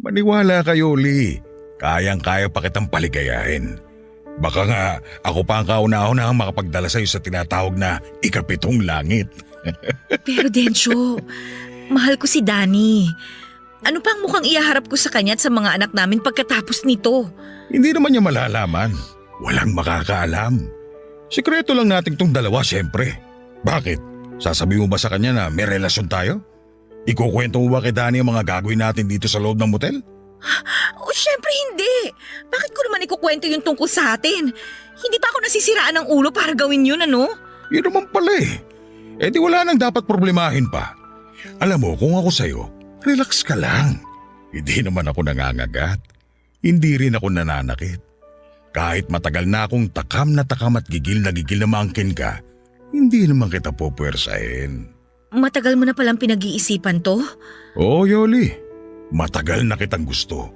Maniwala ka, Yoli. Kayang-kaya pa kitang paligayahin. Baka nga ako pa ang kauna-una ang makapagdala sa'yo sa tinatawag na ikapitong langit. Pero Densyo, mahal ko si Danny. Ano pang mukhang ihaharap ko sa kanya at sa mga anak namin pagkatapos nito? Hindi naman niya malalaman. Walang makakaalam. Sikreto lang nating tong dalawa, syempre. Bakit? Sasabi mo ba sa kanya na may relasyon tayo? Ikukwento mo ba kay Danny ang mga gagawin natin dito sa loob ng motel? Oh, syempre hindi. Bakit ko naman ikukwento yung tungkol sa atin? Hindi pa ako nasisiraan ng ulo para gawin yun, ano? Yun naman pala Eh di wala nang dapat problemahin pa. Alam mo, kung ako sa'yo, relax ka lang. Hindi naman ako nangangagat. Hindi rin ako nananakit. Kahit matagal na akong takam at gigil na maangkin ka, hindi naman kita pupuwersahin. Matagal mo na palang pinag-iisipan to? Oo, Yoli. Matagal na kitang gusto.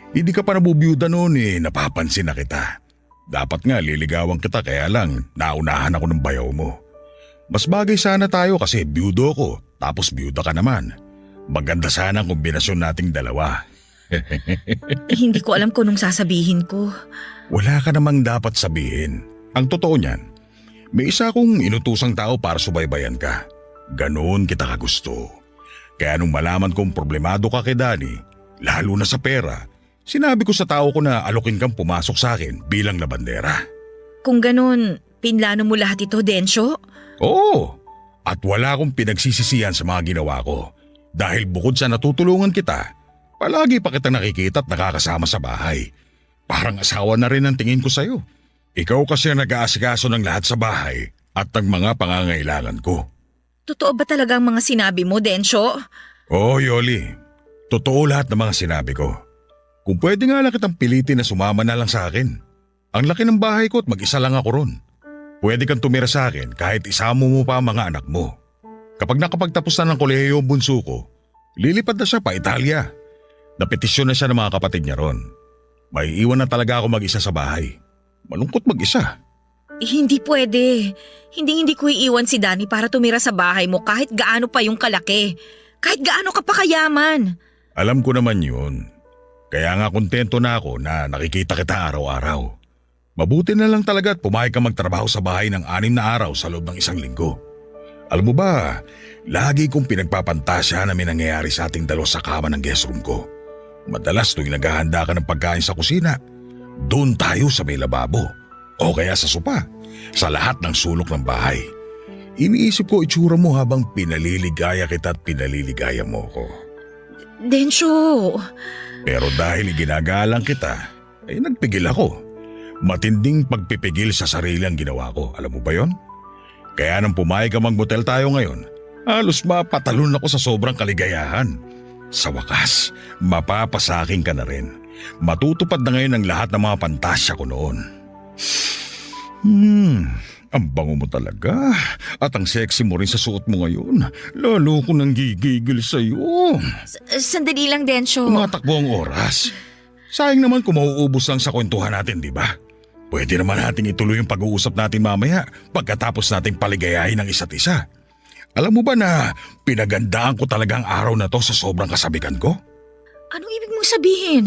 Hindi ka pa nabubiyuda noon napapansin na kita. Dapat nga liligawan kita kaya lang naunahan ako ng bayaw mo. Mas bagay sana tayo kasi biyudo ko tapos biyuda ka naman. Maganda sana ang kombinasyon nating dalawa. Hindi ko alam kung anong sasabihin ko. Wala ka namang dapat sabihin. Ang totoo niyan, may isa akong inutusang tao para subaybayan ka. Ganoon kita kagusto. Kaya nung malaman kong problemado ka kay Danny, lalo na sa pera, sinabi ko sa tao ko na alokin kang pumasok sa akin bilang labandera. Kung ganun, pinlano mo lahat ito, Densyo? Oo, at wala akong pinagsisisihan sa mga ginawa ko. Dahil bukod sa natutulungan kita, palagi pa kita nakikita at nakakasama sa bahay. Parang asawa na rin ang tingin ko sa'yo. Ikaw kasi ang nag-aasikaso ng lahat sa bahay at ng mga pangangailangan ko. Totoo ba talaga ang mga sinabi mo, Densyo? Oo, Yoli. Totoo lahat ng mga sinabi ko. Kung pwede nga lang kitang pilitin na sumama na lang sa akin. Ang laki ng bahay ko at mag-isa lang ako ron. Pwede kang tumira sa akin kahit isama mo pa ang mga anak mo. Kapag nakapagtapos na ng kolehiyo ang bunso ko, lilipad na siya pa Italia. Napetisyon na siya ng mga kapatid niya ron. May iwan na talaga ako mag-isa sa bahay. Malungkot mag-isa. Hindi pwede. Hindi ko iiwan si Danny para tumira sa bahay mo kahit gaano pa yung kalaki. Kahit gaano ka pa kayaman. Alam ko naman yun. Kaya nga kontento na ako na nakikita kita araw-araw. Mabuti na lang talaga at pumayag ka magtrabaho sa bahay ng 6 na araw sa loob ng 1 linggo. Alam mo ba, lagi kong pinagpapantasya na may nangyayari sa ating dalawa sa kama ng guest room ko. Madalas tuwing naghahanda ka ng pagkain sa kusina, doon tayo sa may lababo. O kaya sa sopa, sa lahat ng sulok ng bahay. Iniisip ko itsura mo habang pinaliligaya kita at pinaliligaya mo ko. Densyo! Pero dahil ginagalang kita, ay nagpigil ako. Matinding pagpipigil sa sarili ang ginawa ko. Alam mo ba yon? Kaya nang pumayag ka mag-motel tayo ngayon, halos mapatalon ako sa sobrang kaligayahan. Sa wakas, mapapasaking ka na rin. Matutupad na ngayon ang lahat ng mga pantasya ko noon. Ang bango mo talaga. At ang sexy mo rin sa suot mo ngayon. Lalo ko nang gigigil sa'yo. Sandali lang, Densyo. Tumatakbo ang oras. Sayang naman kung mauubos lang sa kwentuhan natin, di ba? Pwede naman nating ituloy yung pag-uusap natin mamaya pagkatapos nating paligayahin ang isa't isa. Alam mo ba na pinagandaan ko talaga ang araw na to sa sobrang kasabikan ko? Anong ibig mong sabihin?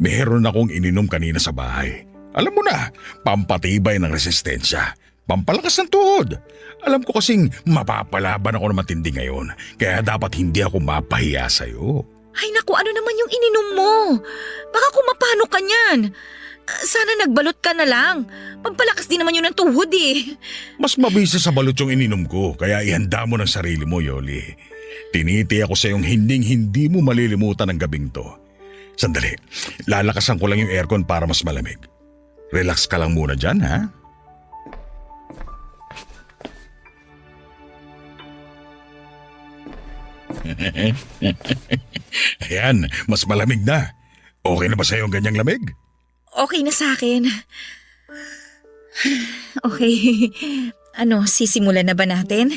Meron akong ininom kanina sa bahay. Alam mo na, pampatibay ng resistensya. Pampalakas ng tuhod. Alam ko kasing mapapalaban ako ng matindi ngayon, kaya dapat hindi ako mapahiya sa'yo. Ay naku, ano naman yung ininom mo? Baka kumapano ka niyan. Sana nagbalot ka na lang. Pampalakas din naman yun ng tuhod eh. Mas mabisa sa balot yung ininom ko, kaya ihanda mo ng sarili mo, Yoli. Tiniti ako sa yung hindi mo malilimutan ang gabing to. Sandali, lalakasan ko lang yung aircon para mas malamig. Relax ka lang muna dyan, ha? Ayan, mas malamig na. Okay na ba sa'yo ang ganyang lamig? Okay na sa akin. Okay. Ano, sisimulan na ba natin?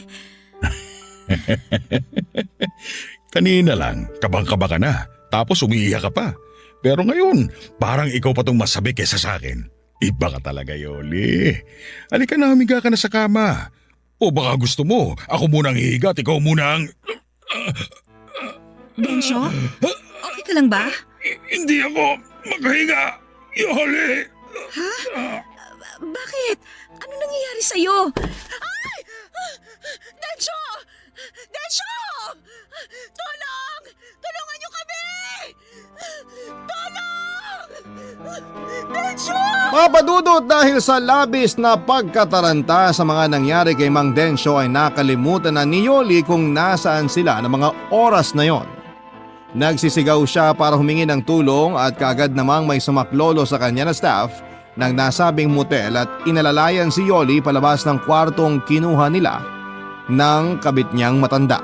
Kanina lang, kabang-kaba ka na, tapos umiiyak ka pa. Pero ngayon, parang ikaw pa tong masabi kesa sa akin. Iba ka talaga, Yoli. Halika na, humiga ka na sa kama. O baka gusto mo, ako munang hihiga at ikaw munang... Densyo? Okay ka lang ba? Hindi ako makahinga, Yoli. Bakit? Ano nangyayari sa'yo? Ay! Densyo! Densyo! Tulong! Tulungan niyo kami! Tulong! Densyo! Papadudot dahil sa labis na pagkataranta sa mga nangyari kay Mang Densyo ay nakalimutan na ni Yoli kung nasaan sila ng mga oras na yon. Nagsisigaw siya para humingi ng tulong at kaagad namang may sumaklolo sa kanya na staff ng nasabing motel at inalalayan si Yoli palabas ng kwartong kinuha nila ng kabit niyang matanda.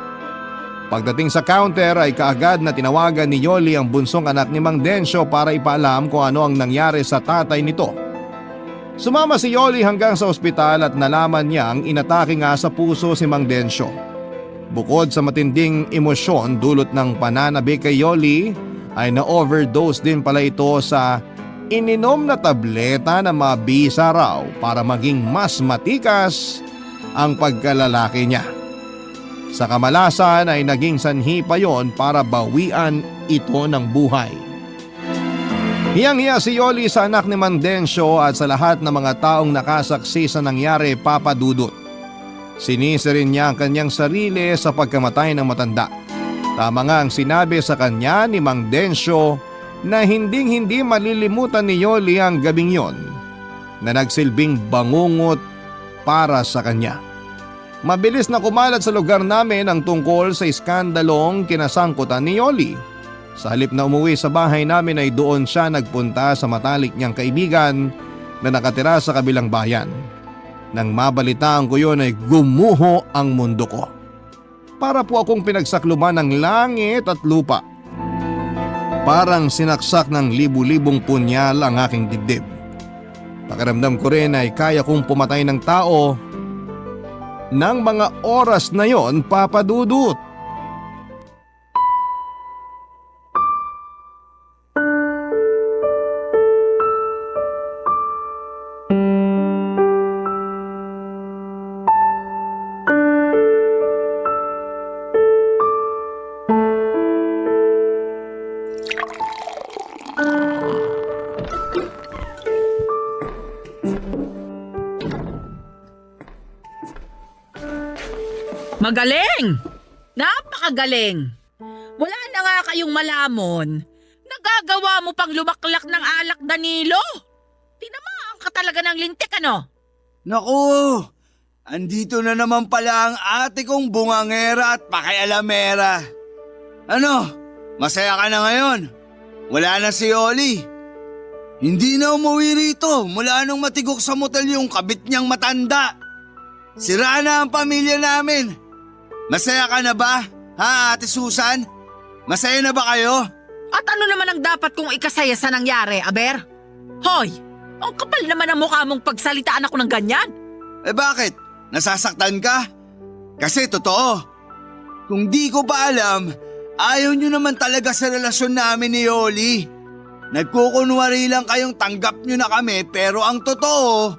Pagdating sa counter ay kaagad na tinawagan ni Yoli ang bunsong anak ni Mang Densyo para ipaalam kung ano ang nangyari sa tatay nito. Sumama si Yoli hanggang sa ospital at nalaman niyang inatake nga sa puso si Mang Densyo. Bukod sa matinding emosyon dulot ng pananabik kay Yoli ay na-overdose din pala ito sa ininom na tableta na mabisa raw para maging mas matikas ang pagkalalaki niya. Sa kamalasan ay naging sanhi pa yon para bawian ito ng buhay. Hiyang-hiya si Yoli sa anak ni Mang Densyo at sa lahat ng mga taong nakasaksi sa nangyari, Papa Dudut. Sinisi rin niya ang kanyang sarili sa pagkamatay ng matanda. Tama nga ang sinabi sa kanya ni Mang Densyo na hinding-hindi malilimutan ni Yoli ang gabing yon na nagsilbing bangungot para sa kanya. Mabilis na kumalat sa lugar namin ang tungkol sa iskandalong kinasangkutan ni Yoli. Sa halip na umuwi sa bahay namin ay doon siya nagpunta sa matalik niyang kaibigan na nakatira sa kabilang bayan. Nang mabalitaan ko yun ay gumuho ang mundo ko. Para po akong pinagsakluban ng langit at lupa. Parang sinaksak ng libu-libong punyal ang aking dibdib. Pakiramdam ko rin ay kaya kong pumatay ng tao ng mga oras na yon, Papa Dudut. Magaling! Napakagaling! Wala na nga kayong malamon. Nagagawa mo pang lumaklak ng alak, Danilo. Tinamaan ka talaga ng lintik, ano? Naku! Andito na naman pala ang ate kong bungangera at pakialamera. Ano? Masaya ka na ngayon? Wala na si Yoli. Hindi na umuwi rito mula nung matigok sa motel yung kabit niyang matanda. Sira na ang pamilya namin. Masaya ka na ba, ha, Ate Susan? Masaya na ba kayo? At ano naman ang dapat kong ikasaya sa nangyari, Aber? Hoy, ang kapal naman ang mukha mong pagsalitaan ako ng ganyan. Eh bakit? Nasasaktan ka? Kasi totoo. Kung di ko pa alam, ayaw nyo naman talaga sa relasyon namin ni Yoli. Nagkukunwari lang kayong tanggap nyo na kami pero ang totoo,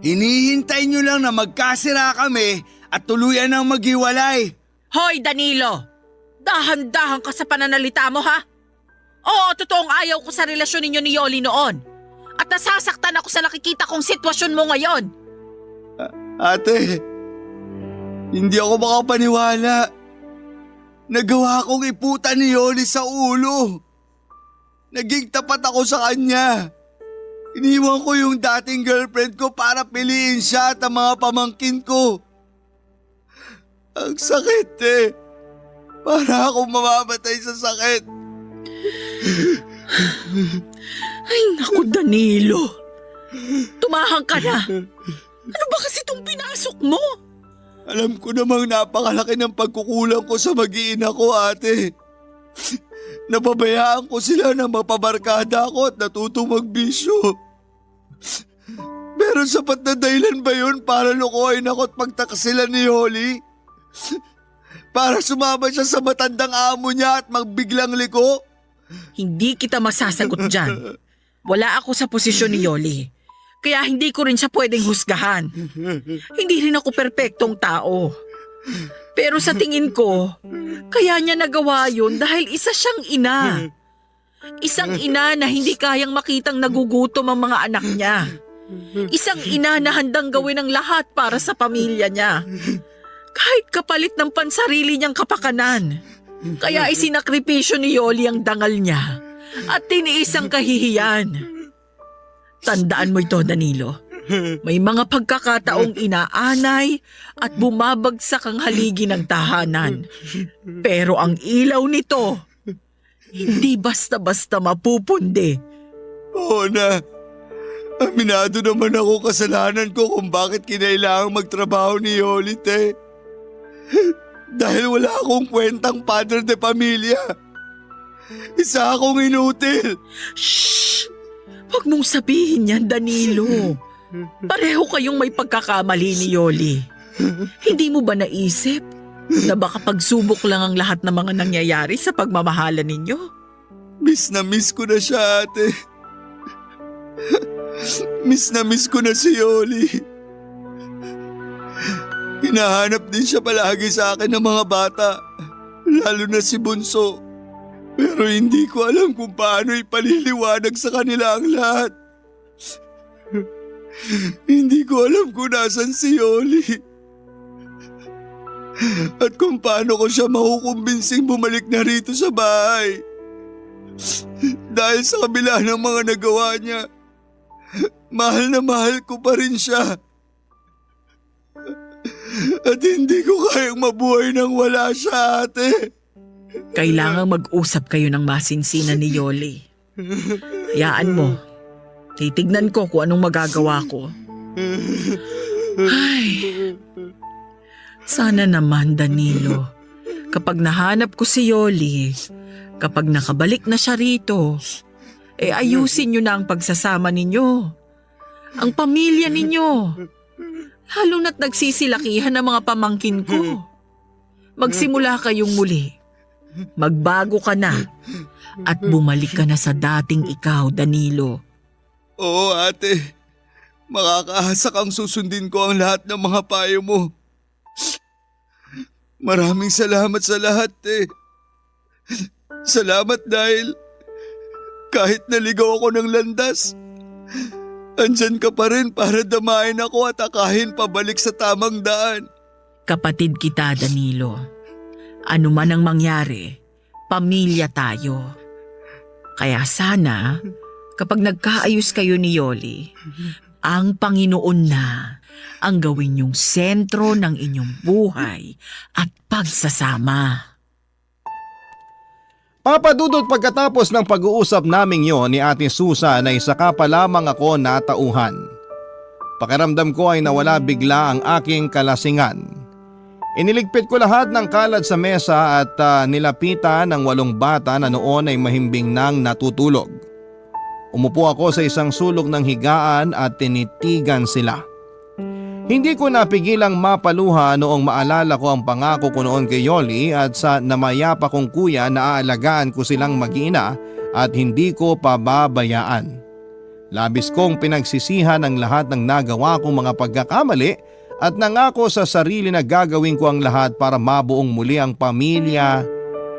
hinihintay nyo lang na magkasira kami at tuluyan ng maghiwalay. Hoy Danilo! Dahan-dahan ka sa pananalita mo ha? Oo, totoong ayaw ko sa relasyon ninyo ni Yoli noon. At nasasaktan ako sa nakikita kong sitwasyon mo ngayon. Ate, hindi ako makapaniwala. Nagawa kong iputan ni Yoli sa ulo. Naging tapat ako sa kanya. Iniwan ko yung dating girlfriend ko para piliin siya at ang mga pamangkin ko. Ang sakit eh. Para akong mamamatay sa sakit. Ay naku Danilo! Tumahang ka na! Ano ba kasi itong pinasok mo? Alam ko namang napakalaki ng pagkukulang ko sa mag-iina ko, ate. Napabayaan ko sila na mapabarkada ako at natutong magbisyo. Pero sapat na dahilan ba yun para lukuhin ako at pagtakasilan ni Yoli? Para sumama siya sa matandang amo niya at magbiglang liko? Hindi kita masasagot dyan. Wala ako sa posisyon ni Yoli. Kaya hindi ko rin siya pwedeng husgahan. Hindi rin ako perpektong tao. Pero sa tingin ko, kaya niya nagawa yun dahil isa siyang ina. Isang ina na hindi kayang makitang nagugutom ang mga anak niya. Isang ina na handang gawin ang lahat para sa pamilya niya. Kahit kapalit ng pansarili niyang kapakanan. Kaya isinakripisyo ni Yoli ang dangal niya at tiniis ang kahihiyan. Tandaan mo ito, Danilo. May mga pagkakataong inaanay at bumabagsak ang haligi ng tahanan. Pero ang ilaw nito, hindi basta-basta mapupundi. Oo na. Aminado naman ako kasalanan ko kung bakit kinailangang magtrabaho ni Yoli, te. Dahil wala akong kwentang padre de pamilya. Isa akong inutil. Shh! Huwag mong sabihin yan, Danilo. Pareho kayong may pagkakamali ni Yoli. Hindi mo ba naisip na baka pagsubok lang ang lahat ng mga nangyayari sa pagmamahalan ninyo? Miss na miss ko na siya, ate. Miss na miss ko na si Yoli. Hinahanap din siya palagi sa akin ng mga bata, lalo na si Bunso. Pero hindi ko alam kung paano ipaliliwanag sa kanila ang lahat. Hindi ko alam kung nasan si Yoli. At kung paano ko siya makukumbinsing bumalik na rito sa bahay. Dahil sa kabila ng mga nagawa niya, mahal na mahal ko pa rin siya. At hindi ko kayang mabuhay nang wala siya, ate. Kailangang mag-usap kayo ng masinsinan ni Yoli. Hayaan mo. Titignan ko kung anong magagawa ko. Ay, sana naman, Danilo. Kapag nahanap ko si Yoli, kapag nakabalik na siya rito, ayusin niyo na ang pagsasama ninyo. Ang pamilya ninyo. Lalo na't nagsisilakihan ng mga pamangkin ko. Magsimula kayong muli. Magbago ka na at bumalik ka na sa dating ikaw, Danilo. Oo, ate. Makakaasa kang susundin ko ang lahat ng mga payo mo. Maraming salamat sa lahat, eh. Salamat dahil kahit naligaw ako ng landas, andyan ka pa rin para damain ako at akahin pabalik sa tamang daan. Kapatid kita, Danilo. Ano man ang mangyari, pamilya tayo. Kaya sana, kapag nagkaayos kayo ni Yoli, ang Panginoon na ang gawin yung sentro ng inyong buhay at pagsasama. Papadudot pagkatapos ng pag-uusap naming yon ni Ate Susan ay saka pa lamang ako natauhan. Pakiramdam ko ay nawala bigla ang aking kalasingan. Iniligpit ko lahat ng kalat sa mesa at nilapitan ng 8 bata na noon ay mahimbing nang natutulog. Umupo ako sa isang sulok ng higaan at tinitigan sila. Hindi ko napigilang mapaluha noong maalala ko ang pangako ko noon kay Yoli at sa namayapa kong kuya na aalagaan ko silang mag-ina at hindi ko pababayaan. Labis kong pinagsisihan ang lahat ng nagawa kong mga pagkakamali at nangako sa sarili na gagawin ko ang lahat para mabuong muli ang pamilya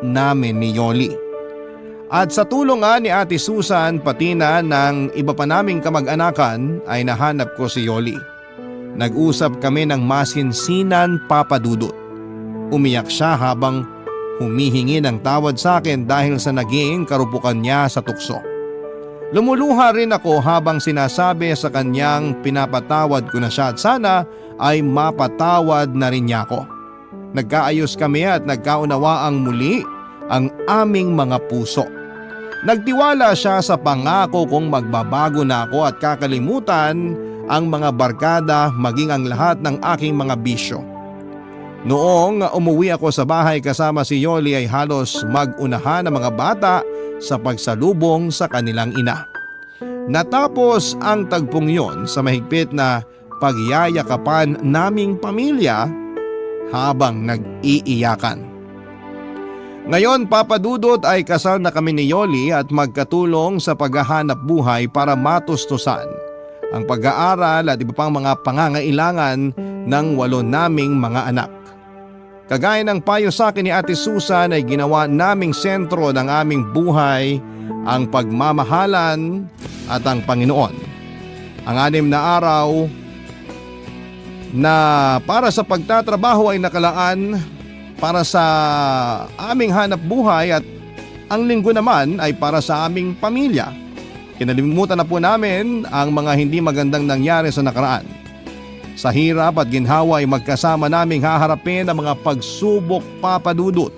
namin ni Yoli. At sa tulong nga ni Ate Susan pati na ng iba pa naming kamag-anakan ay nahanap ko si Yoli. Nag-usap kami ng masinsinan, Papa Dudut. Umiyak siya habang humihingi ng tawad sa akin dahil sa naging karupukan niya sa tukso. Lumuluha rin ako habang sinasabi sa kanyang pinapatawad ko na siya at sana ay mapatawad na rin niya ako. Nagkaayos kami at nagkaunawaang muli ang aming mga puso. Nagtiwala siya sa pangako kong magbabago na ako at kakalimutan ang mga barkada maging ang lahat ng aking mga bisyo. Noong umuwi ako sa bahay kasama si Yoli ay halos mag-unahan ang mga bata sa pagsalubong sa kanilang ina. Natapos ang tagpong yon sa mahigpit na pagyayakapan naming pamilya habang nag-iiyakan. Ngayon, Papa Dudut, ay kasal na kami ni Yoli at magkatulong sa paghahanap buhay para matustusan ang pag-aaral at iba pang mga pangangailangan ng 8 naming mga anak. Kagaya ng payo sa akin ni Ate Susan ay ginawa naming sentro ng aming buhay ang pagmamahalan at ang Panginoon. Ang 6 na araw na para sa pagtatrabaho ay nakalaan para sa aming hanap buhay at ang linggo naman ay para sa aming pamilya. Kinalimutan na po namin ang mga hindi magandang nangyari sa nakaraan. Sa hirap at ginhawa ay magkasama naming haharapin ang mga pagsubok, Papa Dudut.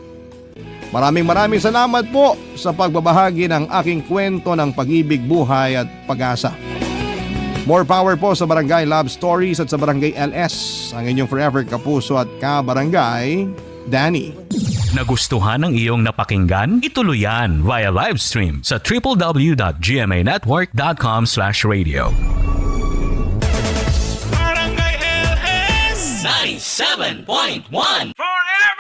Maraming salamat po sa pagbabahagi ng aking kwento ng pag-ibig, buhay at pag-asa. More power po sa Barangay Love Stories at sa Barangay LS. Ang inyong forever kapuso at ka-barangay, Danny. Nagustuhan ng iyong napakinggan? Ituloy yan via live stream sa www.gmanetwork.com/radio. Barangay LS 97.1 Forever